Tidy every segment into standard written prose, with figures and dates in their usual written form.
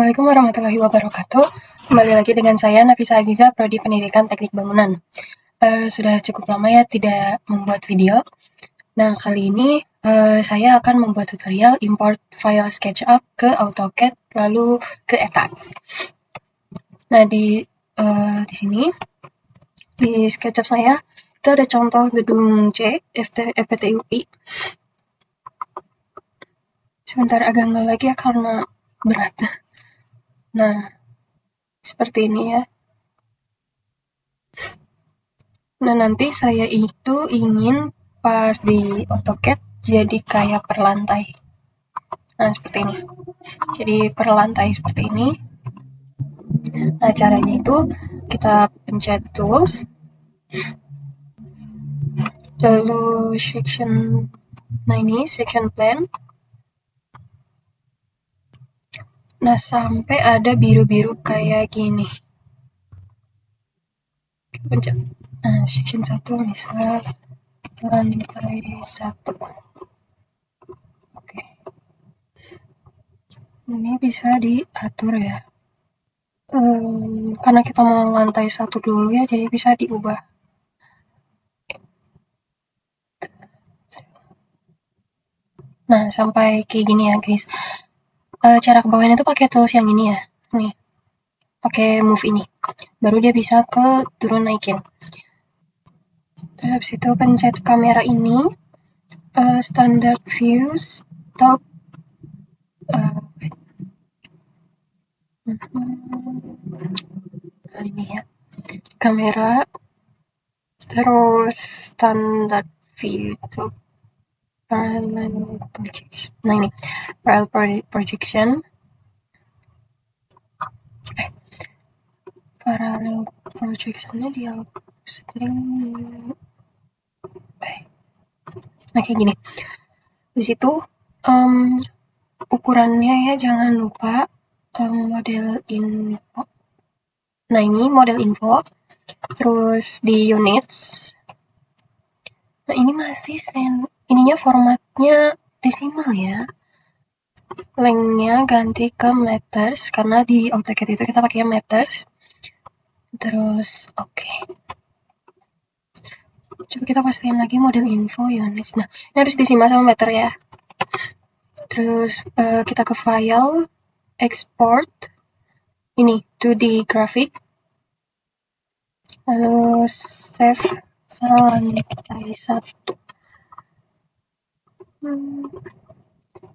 Assalamualaikum warahmatullahi wabarakatuh. Kembali lagi dengan saya Nafisa Aziza, Prodi Pendidikan Teknik Bangunan. Sudah cukup lama ya tidak membuat video. Nah, kali ini saya akan membuat tutorial import file SketchUp ke AutoCAD lalu ke Etax. Nah, di sini di SketchUp saya itu ada contoh gedung C FPTUI. Sebentar agak nggak lagi ya karena berat. Nah, seperti ini ya. Nah, nanti saya itu ingin pas di AutoCAD jadi kayak per lantai. Nah, seperti ini. Jadi per lantai seperti ini. Nah, caranya itu kita pencet tools, lalu section, nah ini section plan. Nah, sampai ada biru-biru kayak gini. Kita pencet. Nah, section 1 misal lantai 1. Oke. Ini bisa diatur ya. Karena kita mau lantai 1 dulu ya, jadi bisa diubah. Nah, sampai kayak gini ya, guys. Cara ke bawahnya tuh pakai tools yang ini ya. Nih. Pakai move ini. Baru dia bisa ke turun naikin. Terus habis itu pencet kamera ini. Standard views top ini ya. Kamera terus standard view top parallel projection. Nah, ini parallel projection. Parallel projectionnya di string. Nah, kayak gini. Di situ ukurannya ya jangan lupa model info. Nah, ini model info. Terus di units. Nah, ini masih ininya formatnya desimal ya. Lengthnya ganti ke meters karena di AutoCAD itu kita pakai meters. Terus oke. Coba kita pastiin lagi model info units. Nah, ini harus disimak sama meter ya. Terus kita ke file, export, ini 2D graphic, lalu save lantai 1.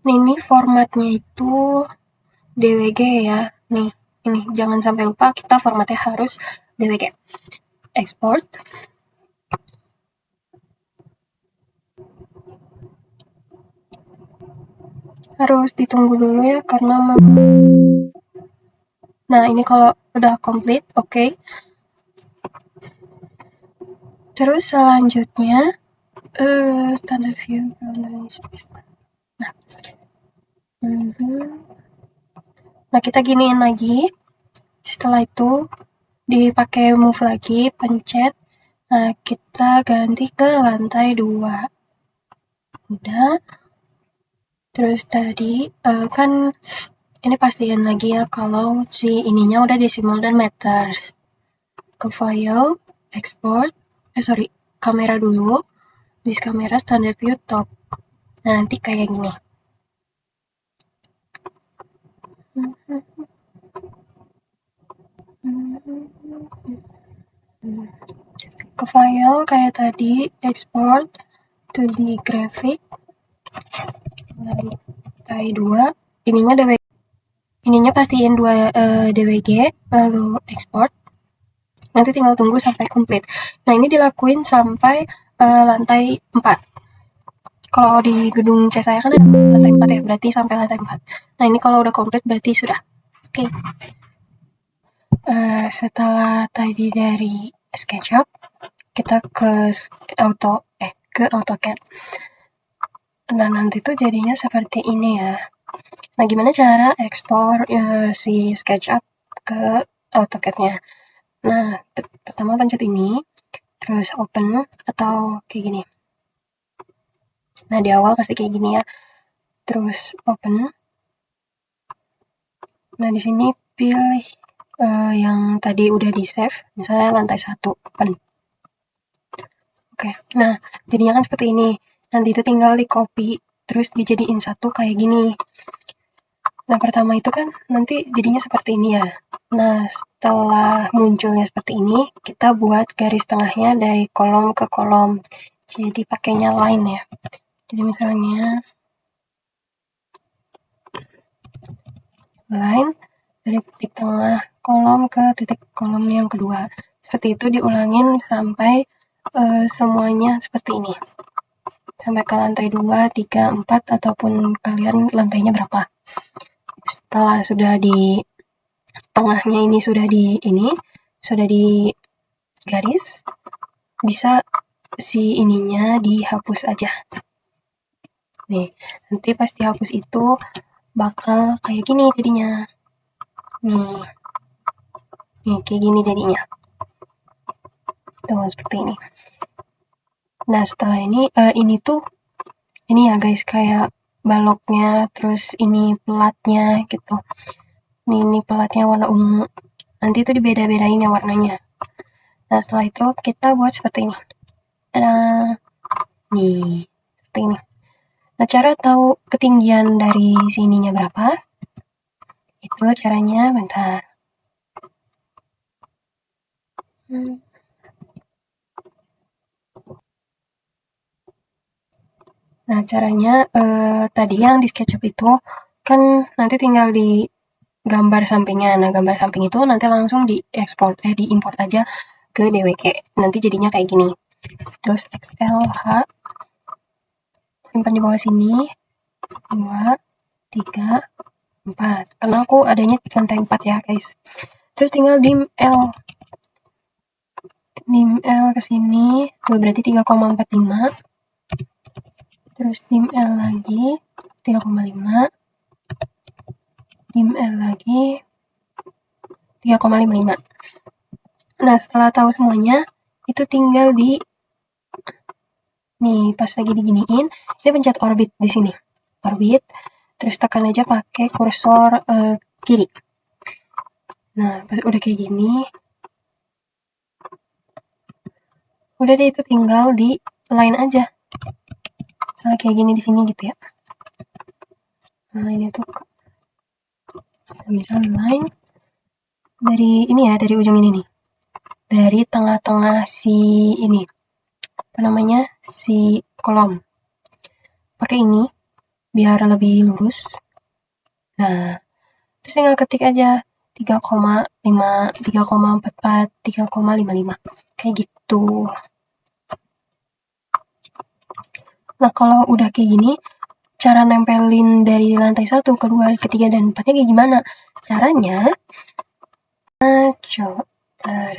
Nih, ini formatnya itu DWG ya. Nih, ini jangan sampai lupa kita formatnya harus DWG. Export. Harus ditunggu dulu ya karena nah, ini kalau udah complete, oke. Terus selanjutnya standard view. Nah, kita giniin lagi. Setelah itu dipakai move lagi, pencet. Nah, kita ganti ke lantai 2. Udah. Terus tadi kan ini pastiin lagi ya kalau si ininya udah desimal dan meters. Ke file, export, kamera dulu. Di kamera standard view top. Nah, nanti kayak gini. Ke file kayak tadi, export to the graphic. Lantai 2. Ininya pastiin 2 DWG, lalu export. Nanti tinggal tunggu sampai komplit. Nah, ini dilakuin sampai lantai 4. Kalau di gedung C saya kan ada lantai 4 ya, berarti sampai lantai 4. Nah, ini kalau udah komplit berarti sudah. Oke. Setelah tadi dari SketchUp, kita ke AutoCAD. Nah, nanti tuh jadinya seperti ini ya. Nah, gimana cara ekspor si SketchUp ke AutoCAD-nya? Nah, pertama pencet ini, terus open atau kayak gini. Nah, di awal pasti kayak gini ya. Terus open. Nah, di sini pilih yang tadi udah di save, misalnya lantai 1, open. Oke, nah jadinya kan seperti ini. Nanti itu tinggal di copy, terus dijadiin satu kayak gini. Nah, pertama itu kan nanti jadinya seperti ini ya. Nah, setelah munculnya seperti ini, kita buat garis tengahnya dari kolom ke kolom. Jadi pakainya line ya. Jadi misalnya line dari titik tengah kolom ke titik kolom yang kedua. Seperti itu diulangin sampai semuanya seperti ini. Sampai ke lantai 2, 3, 4, ataupun kalian lantainya berapa. Setelah sudah di tengahnya ini sudah di garis, bisa si ininya dihapus aja. Nih, nanti pas dihapus itu bakal kayak gini jadinya. Nih kayak gini jadinya. Tuh, seperti ini. Nah, setelah ini tuh, ini ya guys, kayak baloknya, terus ini pelatnya gitu. Ini pelatnya warna ungu. Nanti itu dibeda-bedain ya warnanya. Nah, setelah itu kita buat seperti ini. Tada! Nih, seperti ini. Nah, cara tahu ketinggian dari sininya berapa? Itu caranya, bentar. Nah, caranya tadi yang di SketchUp itu kan nanti tinggal di gambar sampingnya. Nah, gambar samping itu nanti langsung diimport aja ke DWG. Nanti jadinya kayak gini. Terus LH simpan di bawah sini. 2, 3, 4. Karena aku adanya lantai 4 ya, guys. Terus tinggal dim L. Dim L ke sini. Tuh berarti 3,45. Terus dim L lagi 3,5. Dim L lagi 3,55. Nah, setelah tahu semuanya, itu tinggal nih pas lagi diginiin, dia pencet orbit di sini. Orbit, terus tekan aja pakai kursor kiri. Nah, pas udah kayak gini, udah deh itu tinggal di line aja. Misalnya kayak gini di sini gitu ya. Nah, ini tuh misalnya line dari ini ya, dari ujung ini nih. Dari tengah-tengah si ini. Apa namanya? Si kolom. Pakai ini biar lebih lurus. Nah, terus tinggal ketik aja 3,5, 3,44, 3,55. Kayak gitu. Nah, kalau udah kayak gini, cara nempelin dari lantai 1, kedua, ketiga, dan 4-nya kayak gimana? Caranya, coba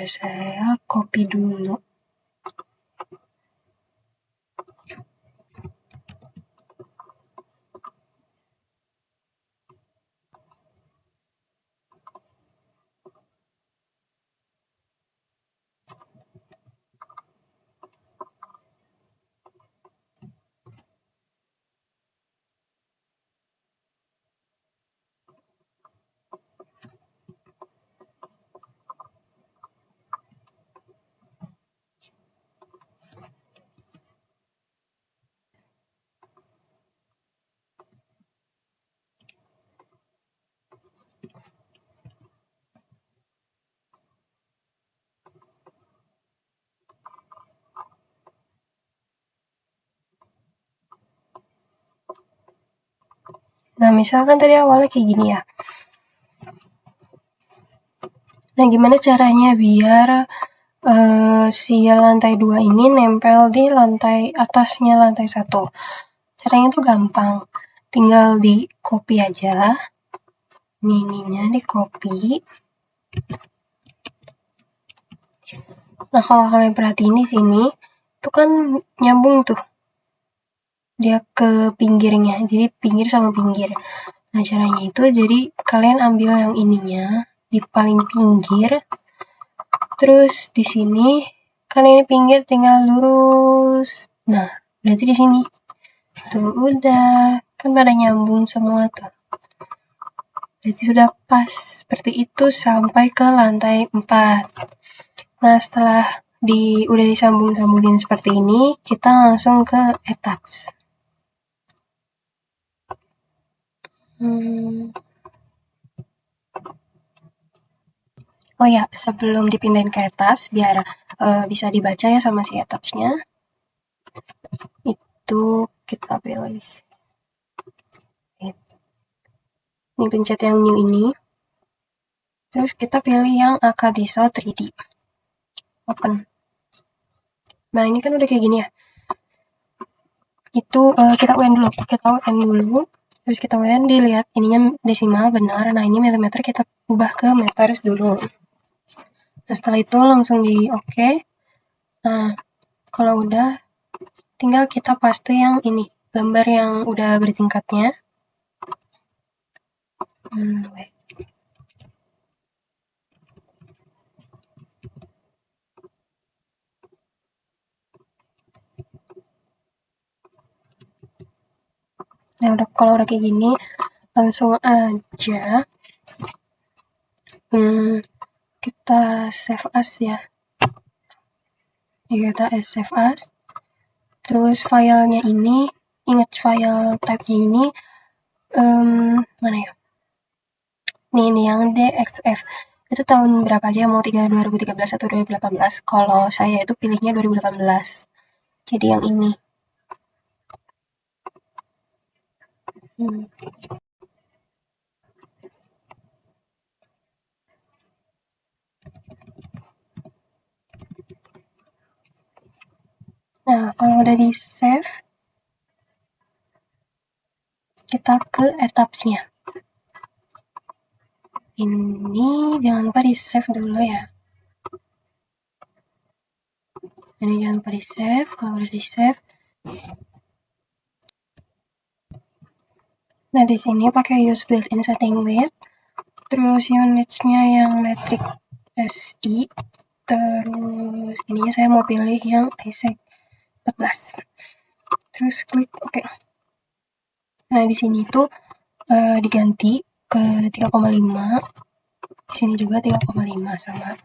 saya copy dulu. Nah, misalkan tadi awalnya kayak gini ya. Nah, gimana caranya biar si lantai 2 ini nempel di lantai atasnya lantai 1? Caranya itu gampang. Tinggal di copy aja. Ininya di copy. Nah, kalau kalian perhatiin di sini, itu kan nyambung tuh. Dia ke pinggirnya, jadi pinggir sama pinggir. Nah, caranya itu jadi kalian ambil yang ininya di paling pinggir. Terus di sini kan ini pinggir tinggal lurus. Nah, berarti di sini. Tuh udah, kan pada nyambung semua tuh. Berarti sudah pas. Seperti itu sampai ke lantai 4. Nah, setelah udah disambung-sambungin seperti ini, kita langsung ke etaps. Oh ya, sebelum dipindahin ke etaps, biar bisa dibaca ya sama si etapsnya, itu kita pilih. Ini pencet yang new ini. Terus kita pilih yang Akadiso 3D. Open. Nah, ini kan udah kayak gini ya. Itu kita UN dulu. Terus kita UN, dilihat ininya desimal benar. Nah, ini milimeter kita ubah ke meters dulu. Nah, setelah itu langsung di OK. Nah, kalau udah, tinggal kita paste yang ini, gambar yang udah bertingkatnya. Nah, kalau udah kayak gini, langsung aja kita save as ya. Kita save as. Terus filenya ini, ingat file type-nya ini mana ya? Ini yang DXF. Itu tahun berapa aja? Mau 2013 atau 2018? Kalau saya itu pilihnya 2018. Jadi yang ini. Nah, kalau udah di save, kita ke etapsnya. Ini jangan lupa di save dulu ya. Ini jangan lupa di save. Kalau udah di save, nah di sini pakai use built-in setting width. Terus unitsnya yang metric SI. Terus ininya saya mau pilih yang ISEC 14. Terus klik OK. Nah, di sini tuh diganti ke 3,5. Di sini juga 3,5 sama.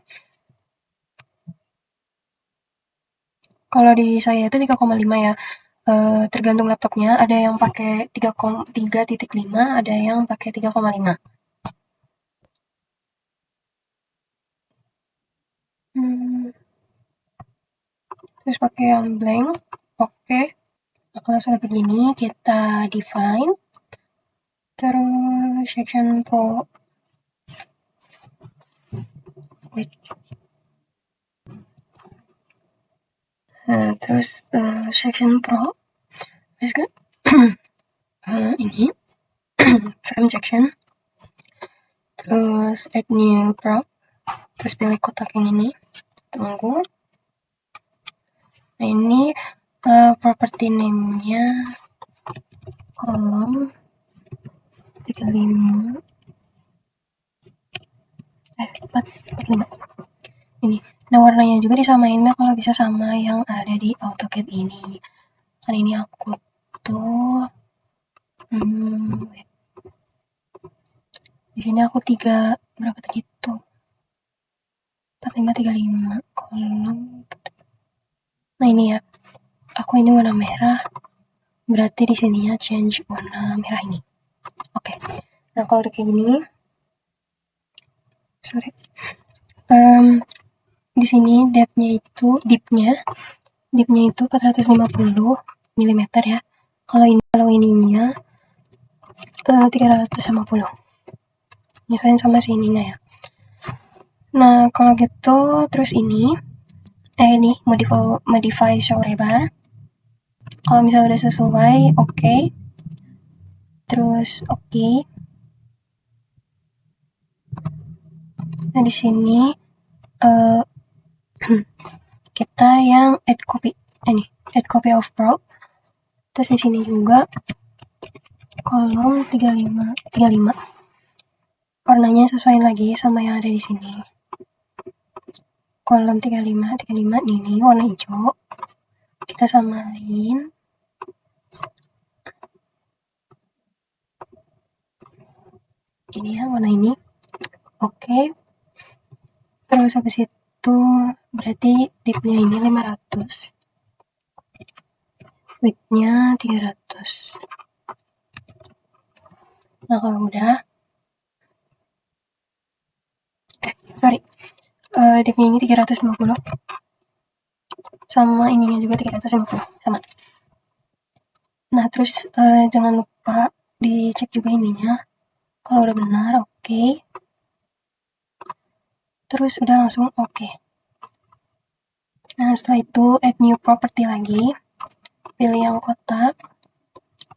Kalau di saya itu 3,5 ya. Tergantung laptopnya, ada yang pakai 3,5, ada yang pakai 3,5. Terus pakai yang blank, oke. Nah, kalau sudah begini, kita define. Terus section pro. Nah, terus section pro. Terus kan ini frame section. Terus add new prop. Terus pilih kotak yang ini. Tunggu. Nah, ini property name-nya kolom 35 45. Ini. Nah, warnanya juga disamainnya kalau bisa sama yang ada di AutoCAD ini. Kan ini aku tuh di sini aku 3 berapa tadi itu? 4535 kolom. Nah, ini ya. Aku ini warna merah. Berarti di sininya change warna merah ini. Oke. Nah, kalau udah kayak gini, di sini depth-nya itu 450 mm ya. Kalau ininya 350. Nyesuaiin sama sininya ya. Nah, kalau gitu terus ini modify show rebar. Kalau misalnya udah sesuai, oke. Terus oke. Nah, di sini kita yang add copy of prop. Terus di sini juga kolom 35. Warnanya sesuai lagi sama yang ada di sini. Kolom 35 ini warna hijau. Kita samain. ini ya, warna ini. Oke. Terus habis itu berarti dipnya ini 500. Width-nya 300. Nah, kalau udah dipnya ini 350. Sama ininya juga 350, sama. Nah, terus jangan lupa dicek juga ininya. Kalau udah benar, oke. Terus udah langsung oke. Nah, setelah itu add new property lagi. Pilih yang kotak.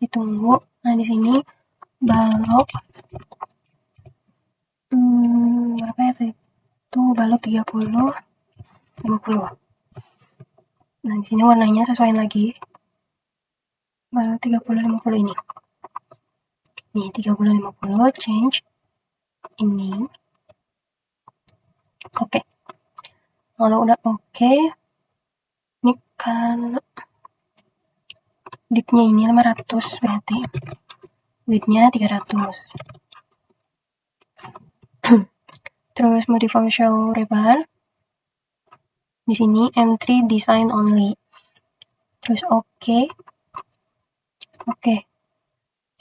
Ditunggu. Nah, di sini balok. Berapa ya tadi? Itu balok 30, 50. Nah, di sini warnanya sesuaiin lagi. Balok 30, 50 ini. Nih, 30, 50, change. Ini. Oke. Kalau udah oke, ini kan dipnya ini 500 berarti. Width-nya 300. Terus modify show rebar. Di sini entry design only. Terus oke.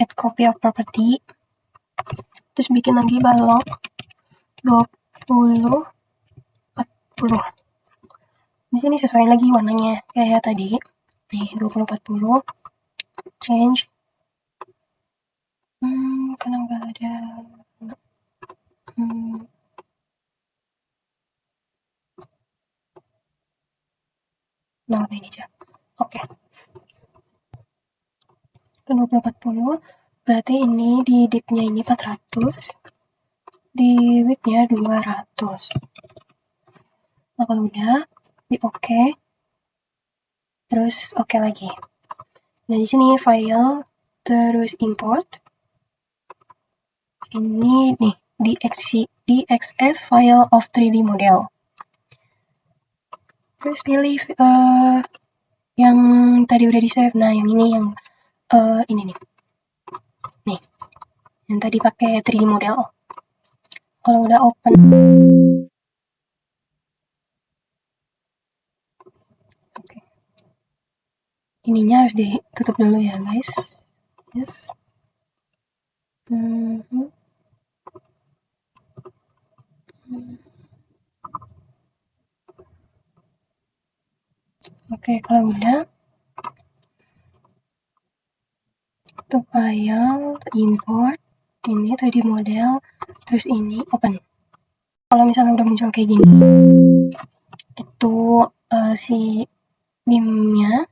Add copy of property. Terus bikin lagi balok 20, 40. Di sini sesuai lagi warnanya kayak tadi. Nih, 20, 40. Change. Karena nggak ada. Nah, ini aja. Oke. Ke 20, 40. Berarti ini di dipnya ini 400. Di width-nya 200. Nah, kalau udah, di oke. Terus oke lagi. Nah, di sini file, terus import. Ini nih, DXF file of 3D model. Terus pilih yang tadi udah di save. Nah, yang ini yang ini nih. Nih. Yang tadi pakai 3D model. Kalau udah open, oke. Ininya harus ditutup dulu ya, guys. Yes. Oke, kalau udah, itu file, import, ini 3D model, terus ini open. Kalau misalnya udah muncul kayak gini, itu si dim-nya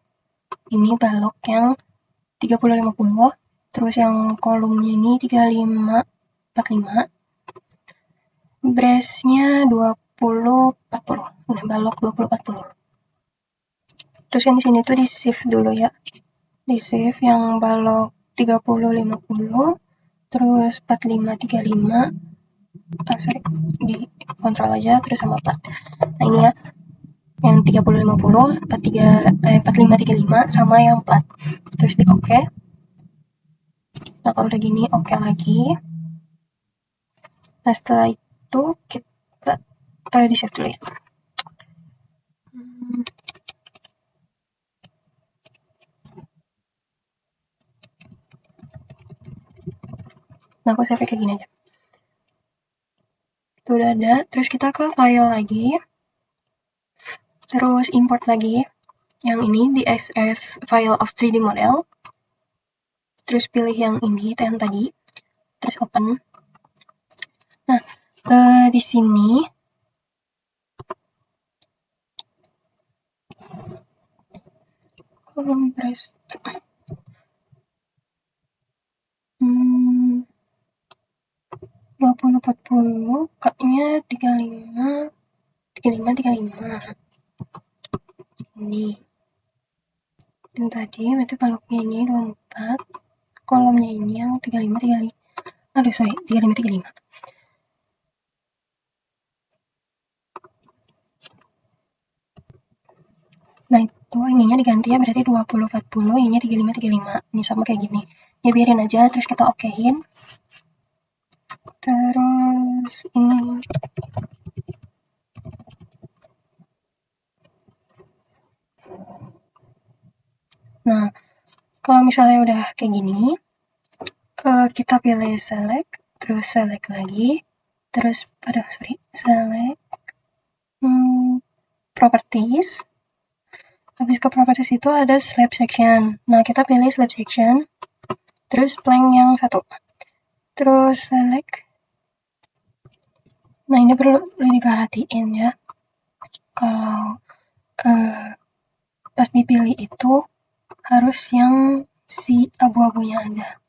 ini balok yang 30, 50, terus yang kolomnya ini 35, 45, brush-nya 20, 40. Nah, balok 20, 40. Terus yang di sini tuh di save dulu ya. Di save yang balok 30, 50, terus 45, 35. Di kontrol aja terus sama 4. Nah, ini ya. Yang 30, 50, 45, 35 sama yang 4. Terus di oke. Nah, kalau udah gini oke lagi. Nah, setelah itu kita di save dulu ya. Nah, aku save kayak gini aja. Itu udah ada. Terus kita ke file lagi. Terus import lagi. Yang ini di XF file of 3D model. Terus pilih yang ini, yang tadi. Terus open. Nah, di sini compress 20, 40, kayaknya 35, 35, 35. Ini. Yang tadi berarti baloknya ini 24, kolomnya ini yang 35, 35. Aduh, sorry, 35, 35. Nah, itu ininya diganti ya, berarti 20, 40, ininya 35, 35. Ini sama kayak gini. Ya biarin aja, terus kita okein. Terus ini. Nah, kalau misalnya udah kayak gini, kita pilih select, terus select lagi, terus select properties. Habis ke properties itu ada slab section. Nah, kita pilih slab section, terus plank yang satu. Terus select. Nah, ini perlu diperhatiin ya. Kalau pas dipilih itu harus yang si abu-abunya aja.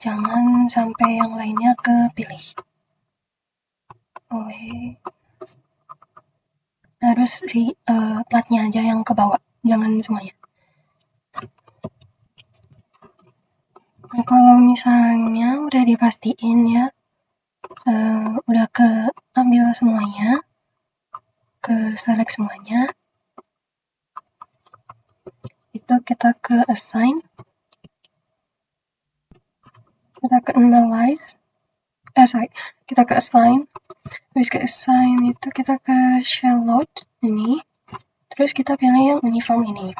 Jangan sampai yang lainnya kepilih. Harus di platnya aja yang ke bawah, jangan semuanya. Nah, kalau misalnya udah dipastiin ya, udah ambil semuanya, ke select semuanya, itu kita ke assign, kita ke analyze, kita ke assign, habis ke assign itu kita ke shell load ini, terus kita pilih yang uniform ini.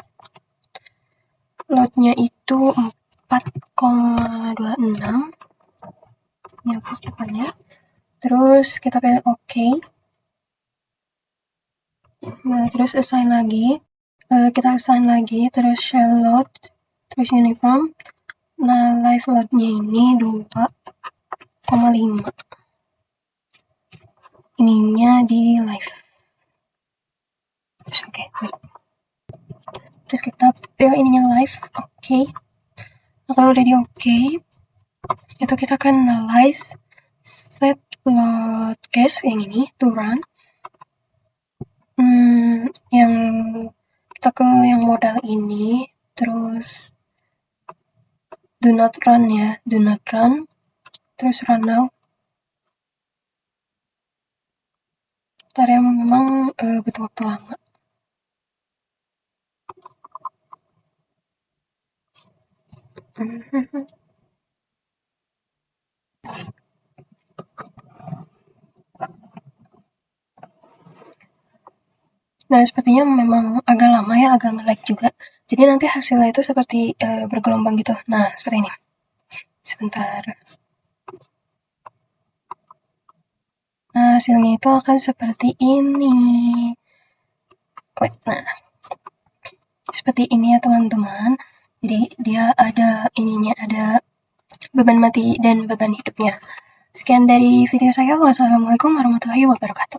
Loadnya itu 4,26, ini hapus depannya, terus kita pilih OK. Nah, terus assign lagi, kita assign lagi, terus shell load, terus uniform. Nah, live loadnya ini 2,5. Ininya di live. Terus oke. Terus kita pilih ininya live, oke. Nah, kalau udah di oke, itu kita akan analyze set load case yang ini to run. Yang kita ke yang modal ini, terus do not run ya, do not run, terus run now. Ntar yang memang butuh waktu lama. Nah, sepertinya memang agak lama ya, agak nge-lag juga. Jadi nanti hasilnya itu seperti bergelombang gitu. Nah, seperti ini. Sebentar. Nah, hasilnya itu akan seperti ini. Nah, seperti ini ya teman-teman. Jadi dia ada ininya, ada beban mati dan beban hidupnya. Sekian dari video saya. Wassalamualaikum warahmatullahi wabarakatuh.